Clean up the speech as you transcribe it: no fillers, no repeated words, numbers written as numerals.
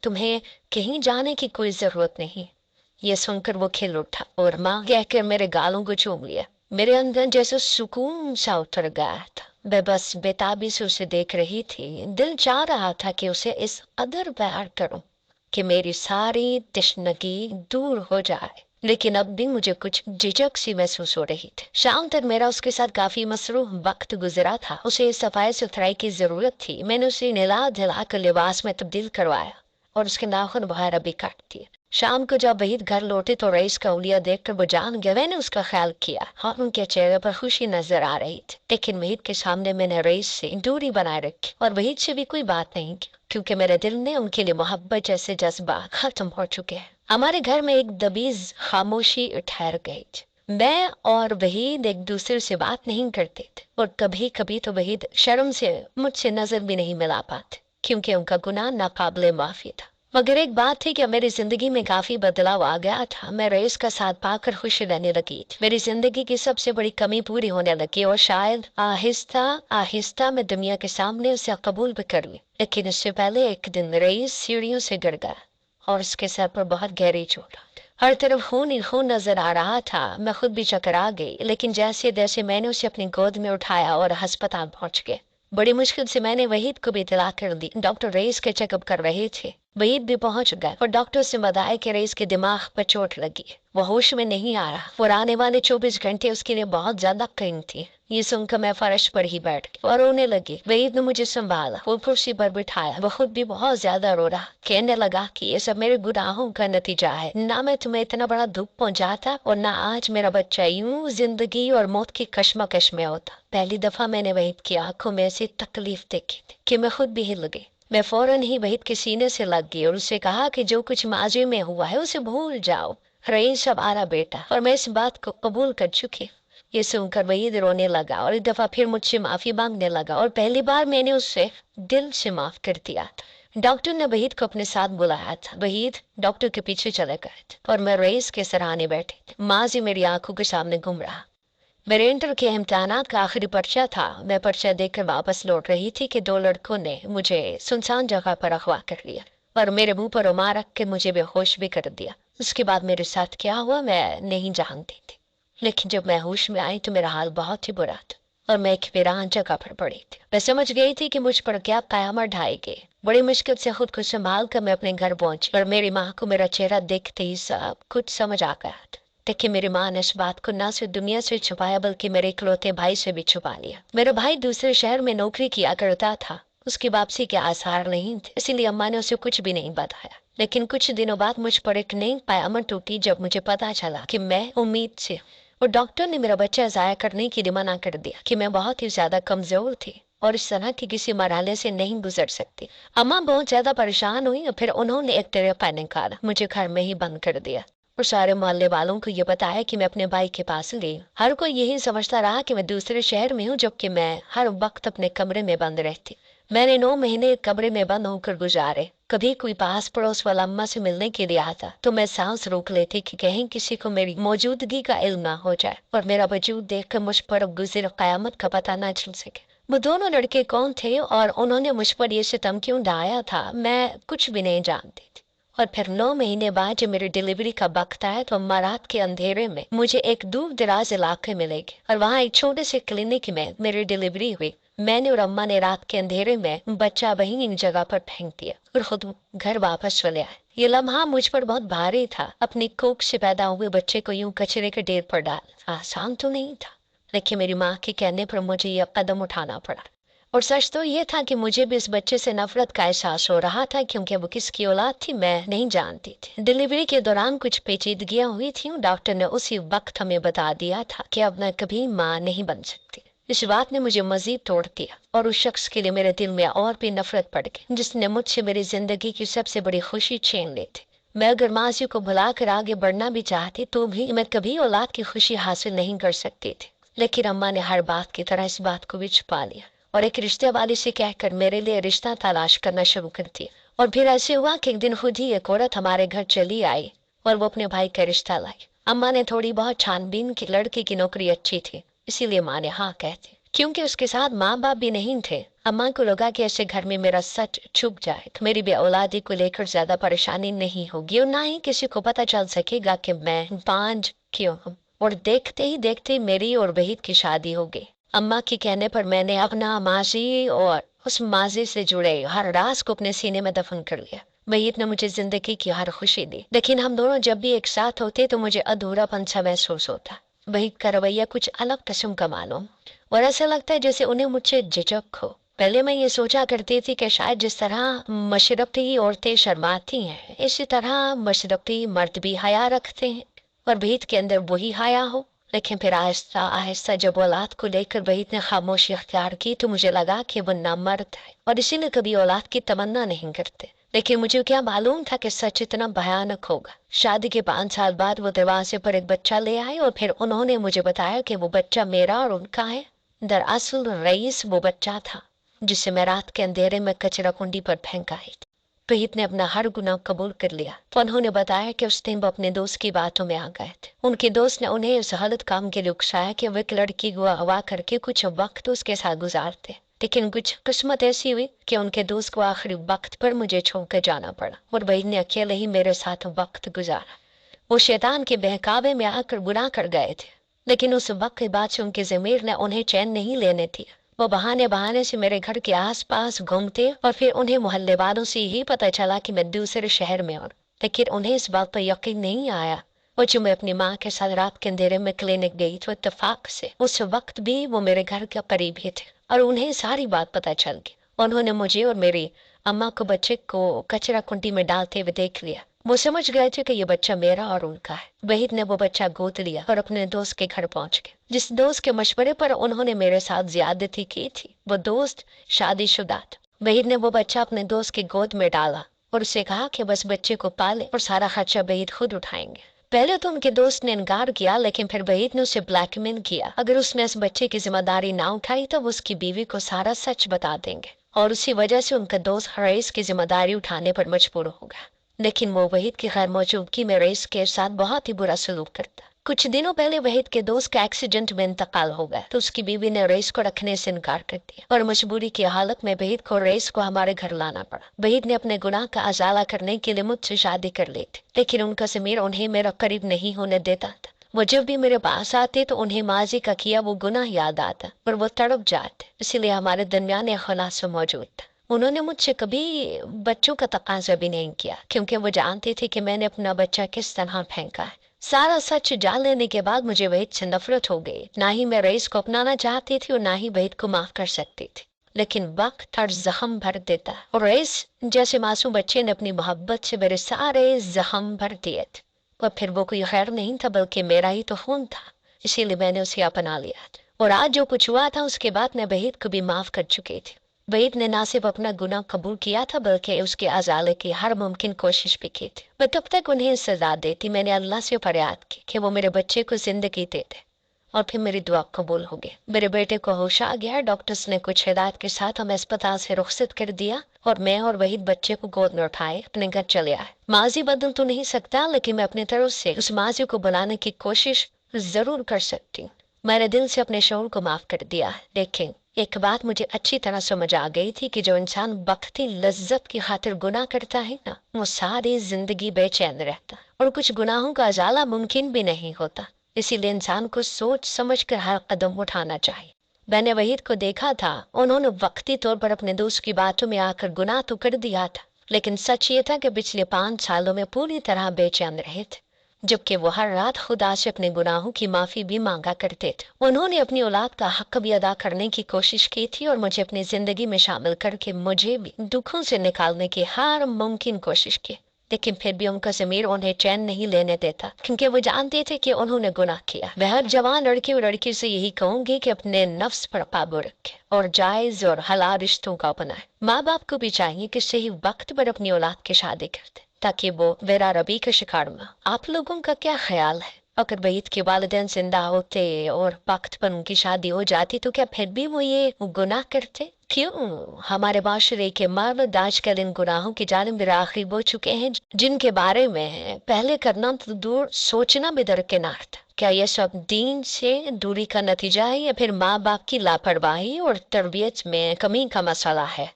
तुम्हें कहीं जाने की कोई जरूरत नहीं। ये सुनकर वो खिल उठा और माँ कहकर मेरे गालों को चूम लिया। मेरे अंदर जैसे सुकून सा उतर गया था। मैं बस बेताबी से उसे देख रही थी। दिल चाह रहा था कि उसे इस कदर प्यार करूं कि मेरी सारी तशनगी दूर हो जाए, लेकिन अब भी मुझे कुछ झिझक सी महसूस हो रही थी। शाम तक मेरा उसके साथ काफी मसरूफ वक्त गुजरा था। उसे सफाई सुथराई की जरूरत थी। मैंने उसे नहला धुला कर लिबास में तब्दील करवाया और उसके नाखून वगैरह भी काट दिए। शाम को जब वहीद घर लौटे तो रईस का उलिया देखकर वो जान गया। मैंने उसका ख्याल किया और उनके चेहरे पर खुशी नजर आ रही थी, लेकिन वहीद के सामने मैंने रईस से दूरी बनाए रखी और वहीद से भी कोई बात नहीं की, क्योंकि मेरे दिल में उनके लिए मोहब्बत जैसे जज्बा खत्म हो चुके हैं। हमारे घर में एक दबीज खामोशी ठहर गई। मैं और वहीद एक दूसरे से बात नहीं करते थे और कभी कभी तो वहीद शर्म से मुझसे नजर भी नहीं मिला पाते, क्योंकि उनका गुनाह नाकाबिले माफी था। मगर एक बात थी कि मेरी जिंदगी में काफी बदलाव आ गया था। मैं रईस का साथ पाकर खुश रहने लगी थी। मेरी जिंदगी की सबसे बड़ी कमी पूरी होने लगी और शायद आहिस्ता आहिस्ता मैं दुनिया के सामने उसे कबूल भी कर ली। लेकिन इससे पहले एक दिन रईस सीढ़ियों से गिर गया और उसके सर पर बहुत गहरी चोट। हर तरफ खून ही खून नजर आ रहा था। मैं खुद भी चकरा गई, लेकिन जैसे जैसे मैंने उसे अपनी गोद में उठाया और अस्पताल पहुंच गए। बड़ी मुश्किल से मैंने वहीद को भी इतला कर दी। डॉक्टर रईस के चेकअप कर रहे थे। वहीद भी पहुंच गए और डॉक्टर से बताया कि रईस के दिमाग पर चोट लगी। वो होश में नहीं आ रहा और आने वाले 24 घंटे उसके लिए बहुत ज्यादा कठिन थी। ये सुनकर मैं फर्श पर ही बैठ गई और रोने लगी। वहीद ने मुझे संभाला, वो कुर्सी पर बिठाया। वो खुद भी बहुत ज्यादा रो रहा, कहने लगा कि ये सब मेरे गुनाहों का नतीजा है। ना मैं तुम्हें इतना बड़ा दुख पहुंचाता और ना आज मेरा बच्चा यूं जिंदगी और मौत की कश्मकश में होता। पहली दफा मैंने वहीद की आंखों में ऐसी तकलीफ देखी थी कि मैं खुद भी हिल गई। मैं फौरन ही वहीद के सीने से लग गई और उससे कहा कि जो कुछ माजी में हुआ है उसे भूल जाओ। रईस हमारा बेटा और मैं इस बात को कबूल कर चुकी। ये सुनकर वहीद रोने लगा और एक दफा फिर मुझसे माफी मांगने लगा और पहली बार मैंने उससे दिल से माफ कर दिया था। डॉक्टर ने वहीद को अपने साथ बुलाया था। वहीद डॉक्टर के पीछे चले गए थे और मैं रईस के सराहने बैठे थे। माजी मेरी आंखों के सामने घूम रहा। मेरे इंटर के इम्तिहानात का आखिरी पर्चा था। मैं पर्चा देकर वापस लौट रही थी कि दो लड़कों ने मुझे सुनसान जगह पर अगवा कर लिया और मेरे मुंह पर रुमाल रख के मुझे बेहोश भी कर दिया। उसके बाद मेरे साथ क्या हुआ मैं नहीं जानती थी, लेकिन जब मैं होश में आई तो मेरा हाल बहुत ही बुरा था और मैं एक वीरान जगह पर पड़ी थी। मैं समझ गई थी कि मुझ पर क्या कयामत ढाएगी। बड़ी मुश्किल से खुद को संभाल कर मैं अपने घर पहुंची और मेरी माँ को मेरा चेहरा देखते ही सब कुछ समझ आ गया था। देखिए, मेरी माँ ने इस बात को न सिर्फ दुनिया से छुपाया बल्कि मेरे इकलौते भाई से भी छुपा लिया। मेरा भाई दूसरे शहर में नौकरी किया करता था। उसकी वापसी के आसार नहीं थे, इसीलिए अम्मा ने उसे कुछ भी नहीं बताया। लेकिन कुछ दिनों बाद मुझ पर एक नई कयामत टूटी जब मुझे पता चला कि मैं उम्मीद से और डॉक्टर ने मेरा बच्चा जाया करने के लिए मना कर दिया कि मैं बहुत ही ज्यादा कमजोर थी और इस तरह की किसी मरहले से नहीं गुजर सकती। अम्मा बहुत ज्यादा परेशान हुई और फिर उन्होंने एक तरीका निकाला, मुझे घर में ही बंद कर दिया और सारे मोहल्ले वालों को ये बताया कि मैं अपने भाई के पास गई। हर कोई यही समझता रहा कि मैं दूसरे शहर में हूँ, जबकि मैं हर वक्त अपने कमरे में बंद रहती। मैंने 9 महीने कमरे में बंद होकर गुजारे। कभी कोई पास पड़ोस वाला अम्मा से मिलने के लिए आता तो मैं सांस रोक लेती कि कहीं किसी को मेरी मौजूदगी का इल्म ना हो जाए और मेरा वजूद देखकर मुझ पर गुजर कयामत का पता ना चल सके। वो दोनों लड़के कौन थे और उन्होंने मुझ पर ये सितम क्यों ढाया था, मैं कुछ भी नहीं जानती थी। और फिर 9 महीने बाद जब मेरी डिलीवरी का वक्त आया तो अम्मा रात के अंधेरे में मुझे एक दूर दराज इलाके में ले गए और वहाँ एक छोटे से क्लिनिक में मेरी डिलीवरी हुई। मैंने और अम्मा ने रात के अंधेरे में बच्चा वहीं इन जगह पर फेंक दिया और खुद घर वापस चले आए। ये लम्हा मुझ पर बहुत भारी था। अपनी कोख से पैदा हुए बच्चे को यूं कचरे के ढेर पर डाल आसान तो नहीं था, लेकिन मेरी माँ के कहने पर मुझे यह कदम उठाना पड़ा। और सच तो ये था कि मुझे भी इस बच्चे से नफरत का एहसास हो रहा था, क्योंकि वो किसकी औलाद थी मैं नहीं जानती थी। डिलीवरी के दौरान कुछ पेचीदगियां हुई थी। डॉक्टर ने उसी वक्त हमें बता दिया था कि अब मैं कभी माँ नहीं बन सकती। इस बात ने मुझे मजीद तोड़ दिया और उस शख्स के लिए मेरे दिल में और भी नफरत पड़ गई जिसने मुझसे मेरी जिंदगी की सबसे बड़ी खुशी छीन ली थी। मैं अगर माजी को भुलाकर आगे बढ़ना भी चाहती तो भी मैं कभी औलाद की खुशी हासिल नहीं कर सकती थी। लेकिन अम्मा ने हर बात की तरह इस बात को भी छुपा लिया और एक रिश्ते वाले से कहकर मेरे लिए रिश्ता तलाश करना शुरू कर दिया। और फिर ऐसे हुआ कि एक दिन खुद ही एक औरत हमारे घर चली आई और वो अपने भाई का रिश्ता लाई। अम्मा ने थोड़ी बहुत छानबीन की, लड़के की नौकरी अच्छी थी, इसीलिए माँ ने हाँ कहती। क्योंकि उसके साथ माँ बाप भी नहीं थे। अम्मा को लगा कि ऐसे घर में मेरा सच छुप जाए तो मेरी भी औलादी को लेकर ज्यादा परेशानी नहीं होगी और ना ही किसी को पता चल सकेगा कि मैं पांच क्यों हूँ। और देखते ही देखते मेरी और वहीद की शादी हो गई। अम्मा के कहने पर मैंने अपना माजी और उस माजी से जुड़े हर राज को अपने सीने में दफन कर लिया। वहीद ने मुझे जिंदगी की हर खुशी दी, लेकिन हम दोनों जब भी एक साथ होते तो मुझे अधूरापन सा महसूस होता। वहीद का रवैया कुछ अलग किस्म का मालूम, और ऐसा लगता है जैसे उन्हें मुझसे झिझक हो। पहले मैं ये सोचा करती थी कि शायद जिस तरह मशरफी औरतें शर्माती हैं, इसी तरह मशरफी मर्द भी हया रखते हैं और वहीद के अंदर वही हया हो। लेकिन फिर आहिस्ता आहिस्ता जब औलाद को लेकर वहीद ने खामोशी अख्तियार की तो मुझे लगा कि वो नामर्द है और इसीलिए कभी औलाद की तमन्ना नहीं करते। लेकिन मुझे क्या मालूम था कि सच इतना भयानक होगा। शादी के 5 साल बाद वो दरवाजे पर एक बच्चा ले आए और फिर उन्होंने मुझे बताया कि वो बच्चा मेरा और उनका है। दरअसल रईस वो बच्चा था जिसे मैं रात के अंधेरे में कचरा कुंडी पर फेंक आई थी। वहीद ने अपना हर गुनाह कबूल कर लिया तो उन्होंने बताया कि उस दिन वो अपने दोस्त की बातों में आ गए थे। उनके दोस्त ने उन्हें इस गलत काम के लिए उकसाया कि वे एक लड़की को अगवा करके कुछ वक्त उसके साथ गुजारते। लेकिन कुछ किस्मत ऐसी हुई कि उनके दोस्त को आखिरी वक्त पर मुझे छोड़कर जाना पड़ा और वहीद ने अकेले ही मेरे साथ वक्त गुजारा। वो शैतान के बहकावे में आकर गुनाह कर गए थे, लेकिन उस वक्त के बाद से उनके ज़मीर ने उन्हें चैन नहीं लेने दिया। वो बहाने बहाने से मेरे घर के आसपास घूमते और फिर उन्हें मोहल्ले वालों से यही पता चला कि मैं दूसरे शहर में हूँ, लेकिन उन्हें इस बात पर यकीन नहीं आया। और जो मैं अपनी माँ के साथ रात के अंधेरे में क्लिनिक गई तो इत्तेफाक से उस वक्त भी वो मेरे घर के करीब ही थे और उन्हें सारी बात पता चल गई। उन्होंने मुझे और मेरी अम्मा को बच्चे को कचरा कुंडी में डालते हुए देख लिया। वो समझ गए थे कि ये बच्चा मेरा और उनका है। वहीद ने वो बच्चा गोद लिया और अपने दोस्त के घर पहुंच गए। जिस दोस्त के मशवरे पर उन्होंने मेरे साथ ज्यादती की थी वो दोस्त शादीशुदा था। वहीद ने वो बच्चा अपने दोस्त की गोद में डाला और उसे कहा कि बस बच्चे को पाले और सारा खर्चा वहीद खुद उठाएंगे। पहले तो उनके दोस्त ने इनकार किया, लेकिन फिर वहीद ने उसे ब्लैकमेल किया। अगर उसने इस बच्चे की जिम्मेदारी ना उठाई तो वो उसकी बीवी को सारा सच बता देंगे और उसी वजह से उनका दोस्त रईस की जिम्मेदारी उठाने पर मजबूर होगा। लेकिन वो वहीद की गैर मौजूदगी में रईस के साथ बहुत ही बुरा सलूक करता। कुछ दिनों पहले वहीद के दोस्त का एक्सीडेंट में इंतकाल हो गया तो उसकी बीवी ने रईस को रखने से इनकार कर दिया और मजबूरी की हालत में वहीद को रईस को हमारे घर लाना पड़ा। वहीद ने अपने गुनाह का अजाला करने के लिए मुझसे शादी कर ली थी, लेकिन उनका ज़मीर उन्हें मेरा करीब नहीं होने देता था। वो जब भी मेरे पास आते तो उन्हें माजी का किया वो गुनाह याद आता और वो तड़प जाते, इसीलिए हमारे दरमियान एक खुलासा मौजूद था। उन्होंने मुझसे कभी बच्चों का तकाजा भी नहीं किया क्योंकि वो जानते थे कि मैंने अपना बच्चा किस तरह फेंका है। सारा सच जान लेने के बाद मुझे वहीद से नफरत हो गई। ना ही मैं रईस को अपनाना चाहती थी और ना ही वहीद को माफ कर सकती थी। लेकिन वक्त हर जख्म भर देता है और रईस जैसे मासूम बच्चे ने अपनी मोहब्बत से मेरे सारे जख्म भर दिए थे। और फिर वो कोई खैर नहीं था बल्कि मेरा ही तो खून था, इसीलिए मैंने उसे अपना लिया और आज जो कुछ हुआ था उसके बाद मैं वहीद को भी माफ कर चुकी थी। वहीद ने ना सिर्फ अपना गुनाह कबूल किया था बल्कि उसके अजाले की हर मुमकिन कोशिश भी की थी। मैं कब तक उन्हें सजा देती। मैंने अल्लाह से फरियाद की कि वो मेरे बच्चे को जिंदगी दे दे और फिर मेरी दुआ कबूल हो गई। मेरे बेटे को होश आ गया। डॉक्टर्स ने कुछ हिदायत के साथ हमें अस्पताल से रुखसत कर दिया और मैं और वहीद बच्चे को गोद में उठाए अपने घर चले आए। माजी बदल तो नहीं सकता, लेकिन मैं अपनी तरफ से उस माजी को बनाने की कोशिश जरूर कर सकती हूँ। मैंने दिल से अपने शौर को माफ कर दिया। लेकिन एक बात मुझे अच्छी तरह समझ आ गई थी कि जो इंसान वक्ती लज्जत की खातिर गुनाह करता है ना, वो सारी जिंदगी बेचैन रहता और कुछ गुनाहों का अजाला मुमकिन भी नहीं होता। इसीलिए इंसान को सोच समझ कर हर कदम उठाना चाहिए। मैंने वहीद को देखा था, उन्होंने वक्ती तौर पर अपने दोस्त की बातों में आकर गुनाह तो कर दिया था, लेकिन सच ये था कि पिछले 5 सालों में पूरी तरह बेचैन रहे थे, जबकि वो हर रात खुदा से अपने गुनाहों की माफ़ी भी मांगा करते थे। उन्होंने अपनी औलाद का हक भी अदा करने की कोशिश की थी और मुझे अपनी ज़िंदगी में शामिल करके मुझे भी दुखों से निकालने की हर मुमकिन कोशिश की। लेकिन फिर भी उनका ज़मीर उन्हें चैन नहीं लेने देता क्योंकि वो जानते थे कि उन्होंने गुनाह किया। मैं हर जवान लड़के और लड़की से यही कहूँगी कि अपने नफ्स पर काबू रखे और जायज़ और हलाल रिश्तों का अपनाए। माँ बाप को भी चाहिए कि सही वक्त पर अपनी औलाद की शादी करते ताकि वो वेरा रबी का शिकार में। आप लोगों का क्या ख्याल है? अगर बैत के वालिदैन जिंदा होते और वक्त पर उनकी शादी हो जाती तो क्या फिर भी वो ये गुनाह करते? क्यों? हमारे माशरे के मर्द आजकल इन गुनाहों की जानिब राग़िब हो चुके हैं जिनके बारे में पहले करना तो दूर सोचना भी दरकिनार था। क्या ये सब दीन से दूरी का नतीजा है या फिर माँ बाप की लापरवाही और तरबियत में कमी का मसला है?